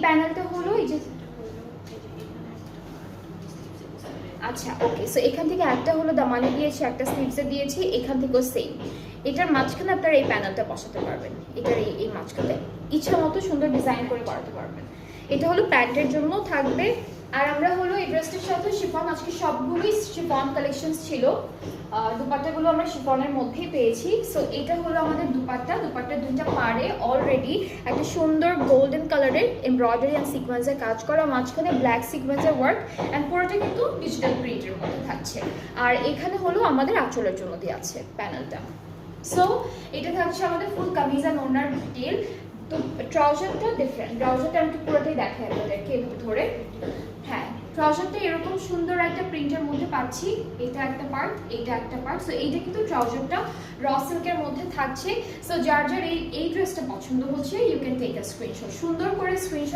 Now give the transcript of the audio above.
প্যানেলটা হলো এই যে, আচ্ছা ওকে, সো এখান থেকে একটা হলো দামানে দিয়েছি, একটা স্লিভসে দিয়েছি, এখান থেকেও সেম। এটার মাঝখানে আপনারা এই প্যানেলটা বসাতে পারবেন, এটার এই মাঝখানে ইচ্ছা মতো সুন্দর ডিজাইন করে করাতে পারবেন। এটা হলো প্যান্টের জন্য থাকবে। আর আমরা হলো এই ড্রেসটার সাথে শিফন, আজকে সবগুলোই শিফন কালেকশনস ছিল, দুপাট্টাগুলো আমরা শিফনের মধ্যেই পেয়েছি। সো এটা হলো আমাদের দুপাট্টার দুইটা পাড়ে অলরেডি একটা সুন্দর গোল্ডেন কালারের এমব্রয়ডারি অ্যান্ড সিকোয়েন্সের কাজ করা, মাঝখানে ব্ল্যাক সিকোয়েন্সের ওয়ার্ক, অ্যান্ড পুরোটা কিন্তু ডিজিটাল প্রিন্টের মধ্যে থাকছে। আর এখানে হলো আমাদের আঁচলের জন্য দিয়ে আছে প্যানেলটা। সো এটা থাকছে আমাদের ফুল কামিজ অ্যান্ড ওড়নার ডিটেল। তো ট্রাউজারটা ডিফারেন্ট, ট্রাউজারটা আমি একটু পুরোটাই দেখাই আপনাদেরকে এভাবে ধরে। হ্যাঁ, ট্রাউজারটা এরকম সুন্দর একটা প্রিন্টের মধ্যে পাচ্ছি, এটা একটা পার্ট, এইটা একটা পার্ট। সো এইটা কিন্তু ট্রাউজারটা র সিল্কের মধ্যে থাকছে। সো যার যার এই ড্রেসটা পছন্দ হচ্ছে, you can take a screenshot, সুন্দর করে স্ক্রিনশট